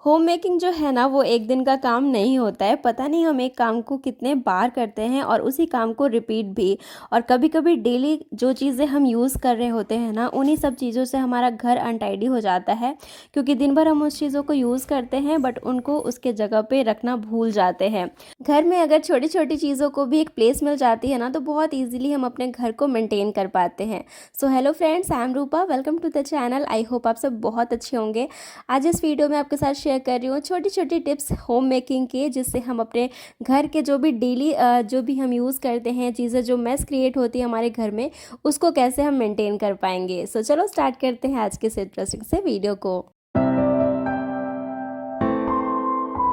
Home making जो है ना वो एक दिन का काम नहीं होता है। पता नहीं हम एक काम को कितने बार करते हैं और उसी काम को रिपीट भी। और कभी कभी डेली जो चीज़ें हम यूज़ कर रहे होते हैं ना उन्हीं सब चीज़ों से हमारा घर अनटाइडी हो जाता है, क्योंकि दिन भर हम उस चीज़ों को यूज़ करते हैं बट उनको उसके जगह पे रखना भूल जाते हैं। घर में अगर छोटी छोटी चीज़ों को भी एक प्लेस मिल जाती है ना तो बहुत ईजिली हम अपने घर को मेंटेन कर पाते हैं। So hello friends, I am Rupa, welcome to the channel. I hope आप सब बहुत अच्छे होंगे। आज इस वीडियो में आपके साथ शेयर कर रही हूँ छोटी छोटी टिप्स होम मेकिंग के, जिससे हम अपने घर के जो भी डेली जो भी हम यूज़ करते हैं चीज़ें, जो मेस क्रिएट होती है हमारे घर में, उसको कैसे हम मेंटेन कर पाएंगे। सो चलो स्टार्ट करते हैं आज के इस इंटरेस्टिंग से वीडियो को।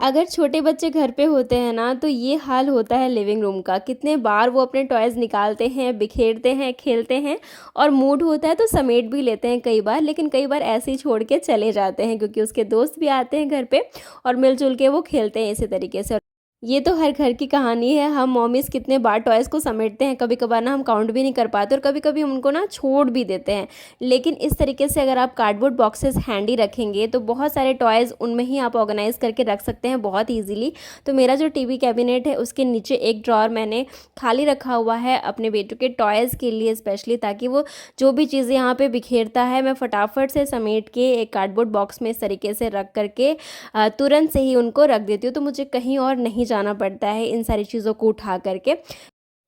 अगर छोटे बच्चे घर पे होते हैं ना तो ये हाल होता है लिविंग रूम का। कितने बार वो अपने टॉयज़ निकालते हैं, बिखेरते हैं, खेलते हैं और मूड होता है तो समेट भी लेते हैं कई बार, लेकिन कई बार ऐसे ही छोड़ के चले जाते हैं क्योंकि उसके दोस्त भी आते हैं घर पे और मिलजुल के वो खेलते हैं इसी तरीके से। ये तो हर घर की कहानी है। हम मॉमीज़ कितने बार टॉयज़ को समेटते हैं, कभी कभार ना हम काउंट भी नहीं कर पाते और कभी कभी हम उनको ना छोड़ भी देते हैं। लेकिन इस तरीके से अगर आप कार्डबोर्ड बॉक्सेस हैंडी रखेंगे तो बहुत सारे टॉयज़ उनमें ही आप ऑर्गेनाइज़ करके रख सकते हैं बहुत ईजिली। तो मेरा जो टीवी कैबिनेट है उसके नीचे एक ड्रॉर मैंने खाली रखा हुआ है अपने बेटों के टॉयज़ के लिए स्पेशली, ताकि वो जो भी चीज़ें यहाँ पे बिखेरता है मैं फटाफट से समेट के एक कार्डबोर्ड बॉक्स में इस तरीके से रख करके तुरंत से ही उनको रख देती हूँ। तो मुझे कहीं और नहीं जाना पड़ता है इन सारी चीज़ों को उठा करके।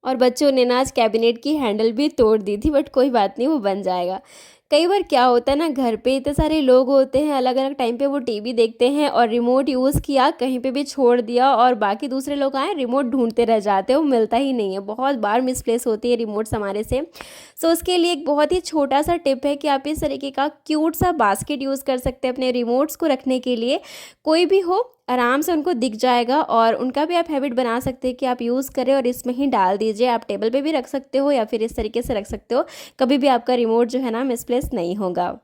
और बच्चों ने ना आज कैबिनेट की हैंडल भी तोड़ दी थी, बट कोई बात नहीं, वो बन जाएगा। कई बार क्या होता है ना, घर पे इतने सारे लोग होते हैं, अलग अलग टाइम पे वो टीवी देखते हैं और रिमोट यूज़ किया कहीं पे भी छोड़ दिया और बाकी दूसरे लोग आए रिमोट ढूंढते रह जाते हैं, वो मिलता ही नहीं है। बहुत बार मिसप्लेस होती है रिमोट्स हमारे से। सो उसके लिए एक बहुत ही छोटा सा टिप है कि आप इस तरीके का क्यूट सा बास्केट यूज़ कर सकते हैं अपने रिमोट्स को रखने के लिए। कोई भी हो आराम से उनको दिख जाएगा और उनका भी आप हैबिट बना सकते हैं कि आप यूज़ करें और इसमें ही डाल दीजिए। आप टेबल पे भी रख सकते हो या फिर इस तरीके से रख सकते हो, कभी भी आपका रिमोट जो है ना मिसप्लेस नहीं होगा।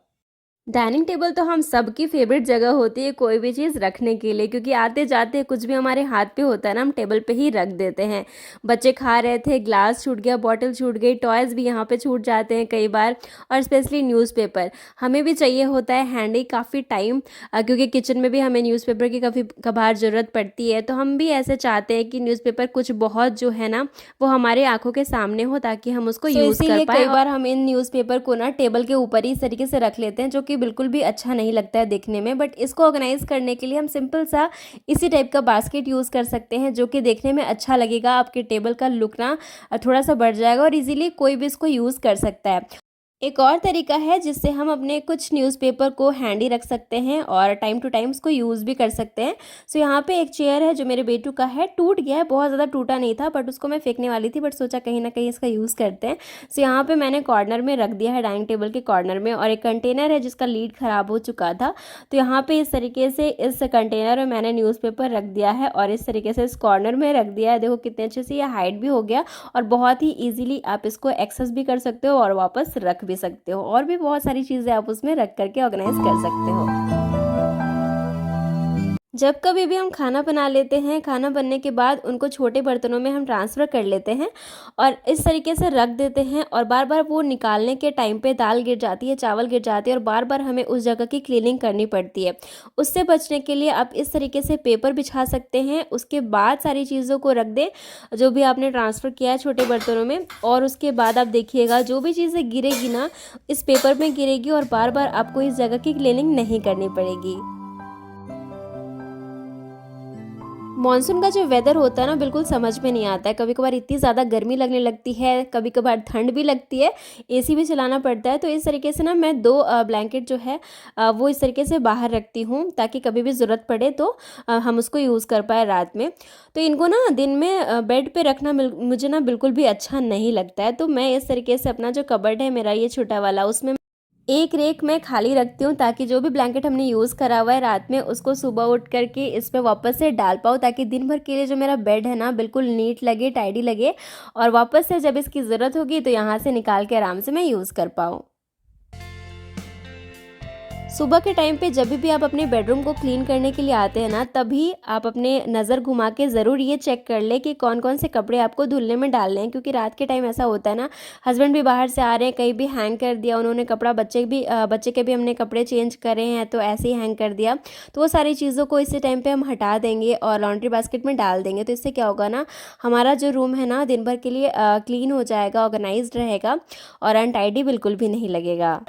डाइनिंग टेबल तो हम सबकी फेवरेट जगह होती है कोई भी चीज़ रखने के लिए, क्योंकि आते जाते कुछ भी हमारे हाथ पे होता है ना हम टेबल पे ही रख देते हैं। बच्चे खा रहे थे, ग्लास छूट गया, बॉटल छूट गई, टॉयज़ भी यहाँ पे छूट जाते हैं कई बार। और स्पेशली न्यूज़पेपर हमें भी चाहिए होता है हैंडी काफ़ी टाइम, क्योंकि किचन में भी हमें न्यूज़पेपर की काफ़ी कभार ज़रूरत पड़ती है। तो हम भी ऐसे चाहते हैं कि न्यूज़पेपर कुछ बहुत जो है ना वो हमारे आंखों के सामने हो, ताकि हम उसको यूज़ कर पाएँ। कई बार हम इन न्यूज़पेपर को ना टेबल के ऊपर ही इस तरीके से रख लेते हैं, जो कि बिल्कुल भी अच्छा नहीं लगता है देखने में। बट इसको ऑर्गेनाइज करने के लिए हम सिंपल सा इसी टाइप का बास्केट यूज़ कर सकते हैं, जो कि देखने में अच्छा लगेगा। आपके टेबल का लुक ना थोड़ा सा बढ़ जाएगा और इजीली कोई भी इसको यूज़ कर सकता है। एक और तरीका है जिससे हम अपने कुछ न्यूज़पेपर को हैंडी रख सकते हैं और टाइम टू टाइम उसको यूज़ भी कर सकते हैं। सो यहाँ पे एक चेयर है जो मेरे बेटू का है, टूट गया है, बहुत ज़्यादा टूटा नहीं था, बट उसको मैं फेंकने वाली थी, बट सोचा कहीं ना कहीं इसका यूज़ करते हैं। सो यहाँ पे मैंने कॉर्नर में रख दिया है, डाइनिंग टेबल के कॉर्नर में। और एक कंटेनर है जिसका लीड ख़राब हो चुका था, तो यहाँ पे इस तरीके से इस कंटेनर में मैंने न्यूज़पेपर रख दिया है और इस तरीके से इस कॉर्नर में रख दिया है। देखो कितने अच्छे से ये हाइड भी हो गया और बहुत ही ईजिली आप इसको एक्सेस भी कर सकते हो और वापस रख भी सकते हो। और भी बहुत सारी चीज़ें आप उसमें रख करके ऑर्गेनाइज कर सकते हो। जब कभी भी हम खाना बना लेते हैं, खाना बनने के बाद उनको छोटे बर्तनों में हम ट्रांसफ़र कर लेते हैं और इस तरीके से रख देते हैं और बार बार वो निकालने के टाइम पे दाल गिर जाती है, चावल गिर जाती है और बार बार हमें उस जगह की क्लीनिंग करनी पड़ती है। उससे बचने के लिए आप इस तरीके से पेपर बिछा सकते हैं, उसके बाद सारी चीज़ों को रख दें जो भी आपने ट्रांसफ़र किया है छोटे बर्तनों में। और उसके बाद आप देखिएगा जो भी चीज़ें गिरेगी ना इस पेपर में गिरेगी और बार बार आपको इस जगह की क्लीनिंग नहीं करनी पड़ेगी। मॉनसून का जो वेदर होता है ना बिल्कुल समझ में नहीं आता है। कभी कभार इतनी ज़्यादा गर्मी लगने लगती है, कभी कभार ठंड भी लगती है, एसी भी चलाना पड़ता है। तो इस तरीके से ना मैं दो ब्लैंकेट जो है वो इस तरीके से बाहर रखती हूँ, ताकि कभी भी ज़रूरत पड़े तो हम उसको यूज़ कर पाए रात में। तो इनको ना दिन में बेड पे रखना मुझे ना बिल्कुल भी अच्छा नहीं लगता है। तो मैं इस तरीके से अपना जो कबर्ड है मेरा ये छोटा वाला, उसमें एक रेक मैं खाली रखती हूँ, ताकि जो भी ब्लैंकेट हमने यूज़ करा हुआ है रात में उसको सुबह उठ करके इस पे वापस से डाल पाऊँ, ताकि दिन भर के लिए जो मेरा बेड है ना बिल्कुल नीट लगे, टाइडी लगे और वापस से जब इसकी ज़रूरत होगी तो यहाँ से निकाल के आराम से मैं यूज़ कर पाऊँ। सुबह के टाइम पे जब भी आप अपने बेडरूम को क्लीन करने के लिए आते हैं ना, तभी आप अपने नज़र घुमा के ज़रूर ये चेक कर लें कि कौन कौन से कपड़े आपको धुलने में डालने हैं, क्योंकि रात के टाइम ऐसा होता है ना, हस्बैंड भी बाहर से आ रहे हैं, कहीं भी हैंग कर दिया उन्होंने कपड़ा, बच्चे के भी हमने कपड़े चेंज करे हैं तो ऐसे ही हैंग कर दिया। तो वो सारी चीज़ों को इसी टाइम पर हम हटा देंगे और लॉन्ड्री बास्केट में डाल देंगे। तो इससे क्या होगा ना, हमारा जो रूम है ना दिन भर के लिए क्लीन हो जाएगा, ऑर्गेनाइज्ड रहेगा और अनटाइडी बिल्कुल भी नहीं लगेगा।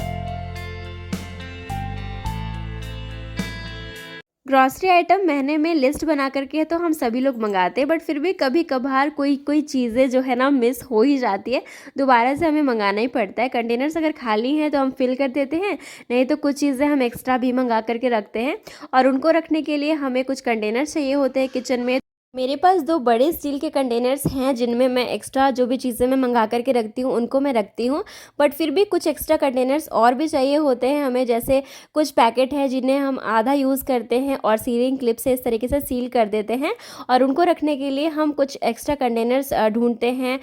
ग्रॉसरी आइटम महीने में लिस्ट बना करके तो हम सभी लोग मंगाते हैं, बट फिर भी कभी कभार कोई कोई चीज़ें जो है ना मिस हो ही जाती है, दोबारा से हमें मंगाना ही पड़ता है। कंटेनर्स अगर खाली हैं तो हम फिल कर देते हैं, नहीं तो कुछ चीज़ें हम एक्स्ट्रा भी मंगा करके रखते हैं और उनको रखने के लिए हमें कुछ कंटेनर्स चाहिए होते हैं किचन में। मेरे पास 2 बड़े स्टील के कंटेनर्स हैं जिनमें मैं एक्स्ट्रा जो भी चीज़ें मैं मंगा करके रखती हूँ उनको मैं रखती हूँ, बट फिर भी कुछ एक्स्ट्रा कंटेनर्स और भी चाहिए होते हैं हमें। जैसे कुछ पैकेट है जिन्हें हम आधा यूज़ करते हैं और सीलिंग क्लिप से इस तरीके से सील कर देते हैं और उनको रखने के लिए हम कुछ एक्स्ट्रा कंटेनर्स ढूंढते हैं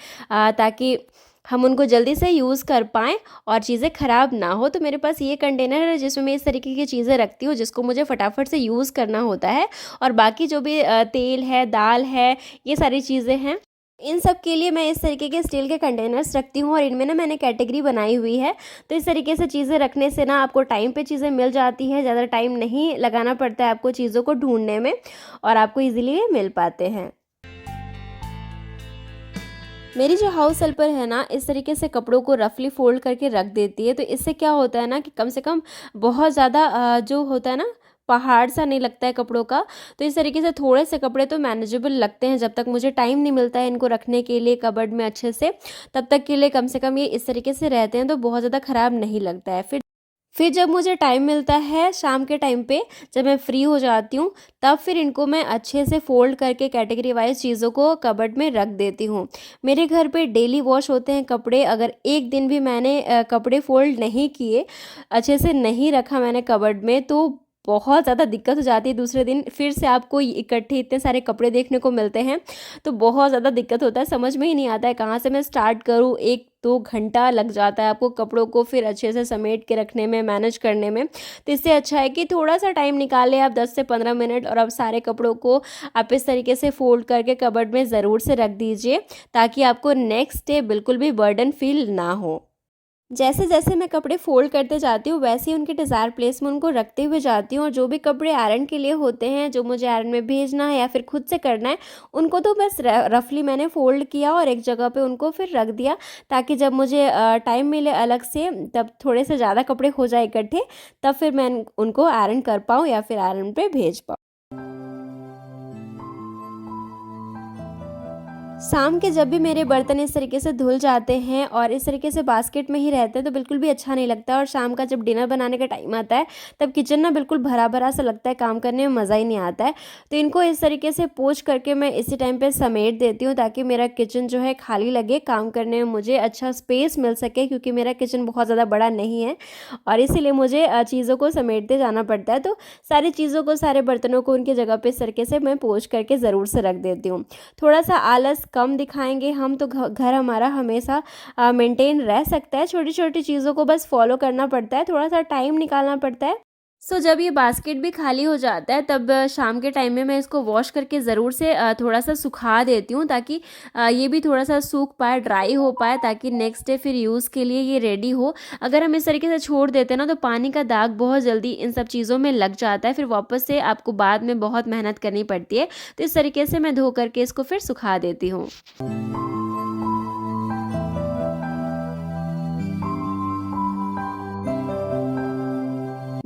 ताकि हम उनको जल्दी से यूज़ कर पाएँ और चीज़ें ख़राब ना हो। तो मेरे पास ये कंटेनर है जिसमें मैं इस तरीके की चीज़ें रखती हूँ जिसको मुझे फटाफट से यूज़ करना होता है, और बाकी जो भी तेल है, दाल है, ये सारी चीज़ें हैं, इन सब के लिए मैं इस तरीके के स्टील के कंटेनर्स रखती हूँ और इनमें ना मैंने कैटेगरी बनाई हुई है। तो इस तरीके से चीज़ें रखने से ना आपको टाइम पे चीज़ें मिल जाती हैं, ज़्यादा टाइम नहीं लगाना पड़ता है आपको चीज़ों को ढूंढने में और आपको ईज़िली मिल पाते हैं। मेरी जो हाउस हेल्पर है ना, इस तरीके से कपड़ों को रफली फ़ोल्ड करके रख देती है, तो इससे क्या होता है ना कि कम से कम बहुत ज़्यादा जो होता है ना, पहाड़ सा नहीं लगता है कपड़ों का। तो इस तरीके से थोड़े से कपड़े तो मैनेजेबल लगते हैं, जब तक मुझे टाइम नहीं मिलता है इनको रखने के लिए कबर्ड में अच्छे से, तब तक के लिए कम से कम ये इस तरीके से रहते हैं, तो बहुत ज़्यादा ख़राब नहीं लगता है। फिर जब मुझे टाइम मिलता है शाम के टाइम पे, जब मैं फ्री हो जाती हूँ, तब फिर इनको मैं अच्छे से फ़ोल्ड करके कैटेगरी वाइज़ चीज़ों को कबर्ड में रख देती हूँ। मेरे घर पे डेली वॉश होते हैं कपड़े, अगर एक दिन भी मैंने कपड़े फ़ोल्ड नहीं किए, अच्छे से नहीं रखा मैंने कबर्ड में, तो बहुत ज़्यादा दिक्कत हो जाती है। दूसरे दिन फिर से आपको इकट्ठे इतने सारे कपड़े देखने को मिलते हैं, तो बहुत ज़्यादा दिक्कत होता है, समझ में ही नहीं आता है कहाँ से मैं स्टार्ट करूँ। 1-2 घंटा लग जाता है आपको कपड़ों को फिर अच्छे से समेट के रखने में, मैनेज करने में। तो इससे अच्छा है कि थोड़ा-सा टाइम निकालें आप, 10 से 15 मिनट, और अब सारे कपड़ों को आप इस तरीके से फ़ोल्ड करके कबर्ड में ज़रूर से रख दीजिए, ताकि आपको नेक्स्ट डे बिल्कुल भी बर्डन फ़ील ना हो। जैसे जैसे मैं कपड़े फ़ोल्ड करते जाती हूँ, वैसे ही उनके डिज़ायर प्लेस में उनको रखते हुए जाती हूँ, और जो भी कपड़े आयरन के लिए होते हैं, जो मुझे आयरन में भेजना है या फिर खुद से करना है, उनको तो बस रफली मैंने फ़ोल्ड किया और एक जगह पे उनको फिर रख दिया, ताकि जब मुझे टाइम मिले अलग से, तब थोड़े से ज़्यादा कपड़े हो जाए इकट्ठे, तब फिर मैं उनको आयरन कर पाऊँ या फिर आयरन पे भेज पाऊँ। शाम के जब भी मेरे बर्तन इस तरीके से धुल जाते हैं और इस तरीके से बास्केट में ही रहते हैं, तो बिल्कुल भी अच्छा नहीं लगता, और शाम का जब डिनर बनाने का टाइम आता है, तब किचन ना बिल्कुल भरा भरा सा लगता है, काम करने में मज़ा ही नहीं आता है। तो इनको इस तरीके से पोंछ करके मैं इसी टाइम पे समेट देती हूँ, ताकि मेरा किचन जो है खाली लगे, काम करने में मुझे अच्छा स्पेस मिल सके, क्योंकि मेरा किचन बहुत ज़्यादा बड़ा नहीं है और इसीलिए मुझे चीज़ों को समेटते जाना पड़ता है। तो सारी चीज़ों को, सारे बर्तनों को उनकी जगह पे इस तरीके से मैं पोंछ करके ज़रूर से रख देती हूँ। थोड़ा सा आलस कम दिखाएंगे हम, तो घर हमारा हमेशा मेंटेन रह सकता है। छोटी छोटी चीज़ों को बस फॉलो करना पड़ता है, थोड़ा सा टाइम निकालना पड़ता है। जब ये बास्केट भी खाली हो जाता है, तब शाम के टाइम में मैं इसको वॉश करके ज़रूर से थोड़ा सा सुखा देती हूँ, ताकि ये भी थोड़ा सा सूख पाए, ड्राई हो पाए, ताकि नेक्स्ट डे फिर यूज़ के लिए ये रेडी हो। अगर हम इस तरीके से छोड़ देते हैं ना, तो पानी का दाग बहुत जल्दी इन सब चीज़ों में लग जाता है, फिर वापस से आपको बाद में बहुत मेहनत करनी पड़ती है। तो इस तरीके से मैं धो करके इसको फिर सुखा देती हूँ।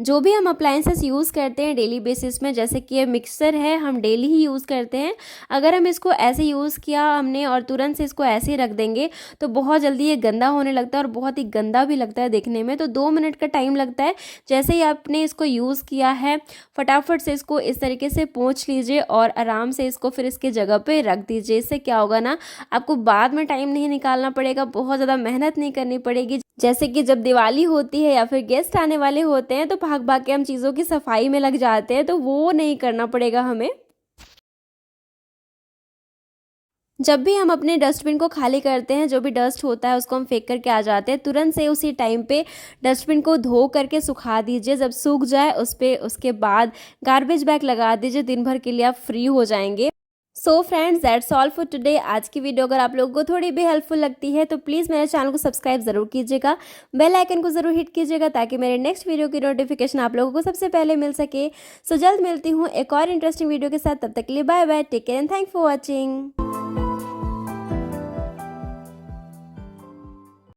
जो भी हम अप्लायंसेस यूज़ करते हैं डेली बेसिस में, जैसे कि ये मिक्सर है, हम डेली ही यूज़ करते हैं। अगर हम इसको ऐसे यूज़ किया हमने और तुरंत से इसको ऐसे ही रख देंगे, तो बहुत जल्दी ये गंदा होने लगता है और बहुत ही गंदा भी लगता है देखने में। तो 2 मिनट का टाइम लगता है। जैसे ही आपने इसको यूज़ किया है, फटाफट से इसको इस तरीके से पोंछ लीजिए और आराम से इसको फिर इसके जगह पे रख दीजिए। इससे क्या होगा ना, आपको बाद में टाइम नहीं निकालना पड़ेगा, बहुत ज़्यादा मेहनत नहीं करनी पड़ेगी। जैसे कि जब दिवाली होती है या फिर गेस्ट आने वाले होते हैं, तो भाग-भाग के हम चीज़ों की सफाई में लग जाते हैं, तो वो नहीं करना पड़ेगा हमें। जब भी हम अपने डस्टबिन को खाली करते हैं, जो भी डस्ट होता है उसको हम फेंक करके आ जाते हैं, तुरंत से उसी टाइम पे डस्टबिन को धो करके सुखा दीजिए। जब सूख जाए उस पे उसके बाद गार्बेज बैग लगा दीजिए, दिन भर के लिए आप फ्री हो जाएंगे। So friends, that's all for today. आज की वीडियो अगर आप लोगों को थोड़ी भी हेल्पफुल लगती है तो प्लीज़ मेरे चैनल को सब्सक्राइब ज़रूर कीजिएगा, बेल आइकन को ज़रूर हिट कीजिएगा ताकि मेरे नेक्स्ट वीडियो की नोटिफिकेशन आप लोगों को सबसे पहले मिल सके। सो जल्द मिलती हूँ एक और इंटरेस्टिंग वीडियो के साथ। तब तक के लिए bye bye, take care and thank for watching.